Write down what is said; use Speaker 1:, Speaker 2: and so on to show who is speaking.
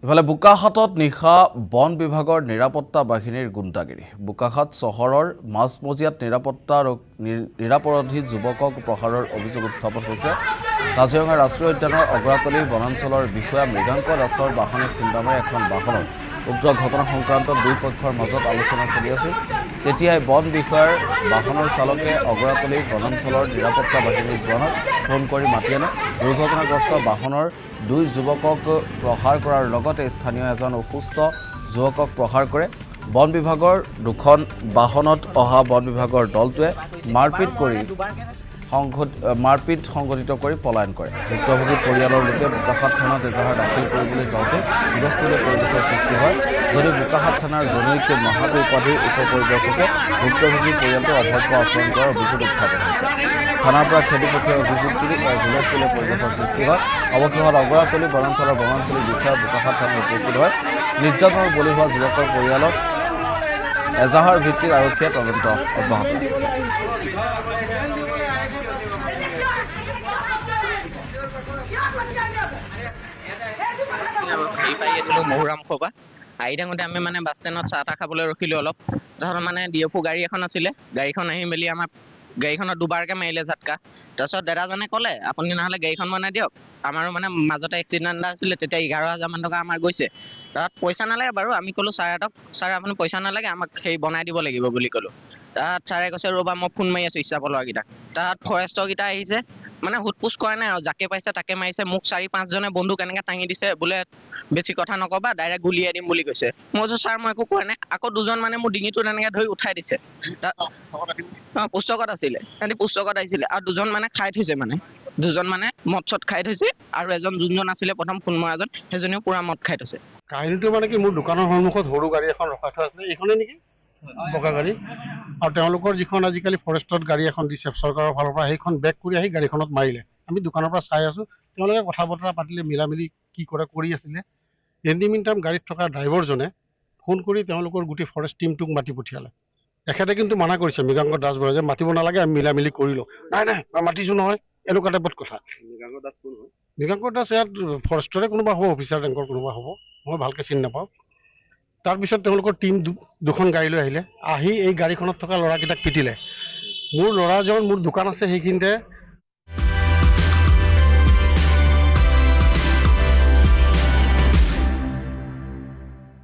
Speaker 1: ইফালে বোকাখাতত নিশা বন বিভাগৰ নিৰাপত্তা বাহিনীৰ গুণ্ডাগিৰি। বোকাখাত চহৰৰ মাজমজিয়াত নিৰাপৰাধী যুৱকক প্ৰহাৰৰ অভিযোগ উত্থাপন হৈছে। কাজিৰঙা ৰাষ্ট্ৰীয় উদ্যানৰ অগ্ৰাতলী বনাঞ্চলৰ বিষয়া মৃগাংক দাসৰ বাহনে খুন্দা মাৰি এখন বাহনত উক্ত ঘটনা সংক্ৰান্তত দুই পক্ষৰ মাজত আলোচনা চলি আছিল। তেতিয়াই বন বিষয়াৰ বাহনৰ চালকে অগ্ৰাতলী বনাঞ্চলৰ নিৰাপত্তা বাহিনীৰ জোৱানক ফোন কৰি মাতি আনে। দুৰ্ঘটনাগ্ৰস্ত বাহনৰ দুই যুৱকক প্ৰহাৰ কৰাৰ লগতে স্থানীয় এজন অসুস্থ যুৱকক প্ৰহাৰ কৰে। বন বিভাগৰ দুখন বাহনত অহা বন বিভাগৰ দলটোৱে মাৰপিট সংঘটিত কৰি পলায়ন কৰে। ভুক্তভোগী পৰিয়ালৰ লোকে বোকাখাত থানাত এজাহাৰ দাখিল কৰিবলৈ যাওঁতে হুলস্থুলীয়া পৰিৱেশৰ সৃষ্টি হয়। যদি বোকাখাত থানাৰ জনৈক মহাবী উপাধিৰ উপ পৰিদৰ্শকে ভুক্তভোগী পৰিয়ালটোৰ অভব্য আচৰণ কৰাৰ অভিযোগ উত্থাপন হৈছে। থানাৰ পৰা খেদি পঠিওৱাৰ অভিযোগ তুলি হুলস্থুলীয়া পৰিৱেশৰ সৃষ্টি হয়। অৱশেষত অগ্ৰাতলী বনাঞ্চলৰ বনাঞ্চলিক বিষয়া বোকাখাত থানাত উপস্থিত হয়। নিৰ্যাতনৰ বলি হোৱা যুৱকৰ পৰিয়ালত এজাহাৰ ভিত্তিত আৰক্ষীয়ে তদন্ত অব্যাহত ৰাখিছে।
Speaker 2: মহুৰাম খোপা আহি থাকোঁতে আমি মানে বাছ ষ্টেণ্ডত চাহ তাহ খাবলৈ ৰখিলোঁ অলপ। তাৰপিছত মানে ডিএফও গাড়ী এখন আছিলে, গাড়ীখন আহি মেলি আমাৰ গাড়ীখনত দুবাৰকৈ মাৰিলে ঝাটকা। তাৰপিছত দাদাজনে ক'লে আপুনি নহ'লে গাড়ীখন বনাই দিয়ক, আমাৰো মানে মাজতে এক্সিডেণ্ট এটা আছিলে, তেতিয়া 11,000 টকা আমাৰ গৈছে। তাত পইচা নালাগে বাৰু, আমি ক'লোঁ ছাৰহঁতক, ছাৰ আপুনি পইচা নালাগে, আমাক সেই বনাই দিব লাগিব বুলি ক'লোঁ। তাত ছাৰে কৈছে ৰ'বা মই ফোন মাৰি আছোঁ ইচ্ছাপ ল'ৰাকেইটাক। তাত ফৰেষ্টৰকেইটা আহিছে, মানে সোধ-পোছ কৰা নাই আৰু যাকে পাইছে তাকে মাৰিছে। মোক 4-5জনে বন্দুক এনেকৈ দাঙি দিছে, বোলে বেছি কথা নক'বা ডাইৰেক্ট গুলিয়াই দিম বুলি কৈছে। মই কৈছোঁ ছাৰ মই একো কোৱা নাই। আকৌ দুজন মানে মোৰ ডিঙিটোত এনেকৈ ধৰি উঠাই দিছে। পুস্তকত আছিলে, সিহঁতি পুস্তকত আহিছিলে আৰু দুজন মানে খাই থৈছে, মানে দুজন মানে মদ চদ খাই থৈছে আৰু এজন যোনজন আছিলে প্ৰথম ফোন মৰাজন সেইজনেও পুৰা মদ খাই থৈছে।
Speaker 3: কাহিনীটো মানে কি, মোৰ দোকানৰ সন্মুখত সৰু গাড়ী এখন ৰখাই থোৱা আছিলে, এইখনে নেকি বগা গাড়ী, আৰু তেওঁলোকৰ যিখন আজিকালি ফৰেষ্টত গাড়ী এখন দিছে চৰকাৰৰ ফালৰ পৰা, সেইখন বেক কৰি আহি গাড়ীখনত মাৰিলে। আমি দোকানৰ পৰা চাই আছোঁ, তেওঁলোকে কথা বতৰা পাতিলে, মিলা মিলি কি কৰি আছিলে। এনি মিন টাইম গাড়ীত থকা ড্ৰাইভাৰজনে ফোন কৰি তেওঁলোকৰ গোটেই ফৰেষ্ট টিমটোক মাতি পঠিয়ালে। তেখেতে কিন্তু মানা কৰিছে মৃগাংক দাস বৰাই যে মাতিব নালাগে, আমি মিলা মিলি কৰি লওঁ। নাই মই মাতিছোঁ নহয়, এনেকুৱা টাইপত কথা। মৃগাংক দাস ইয়াত ফৰেষ্টৰে কোনোবা হ'ব, অফিচাৰ ৰেংকৰ কোনোবা হ'ব, মই ভালকৈ চিনি নাপাওঁ। তাৰপিছত তেওঁলোকৰ টিম দুখন গাড়ী লৈ আহিলে, আহি এই গাড়ীখনত থকা ল'ৰাকেইটাক পিটিলে। মোৰ ল'ৰাজন, মোৰ দোকান আছে সেইখিনিতে,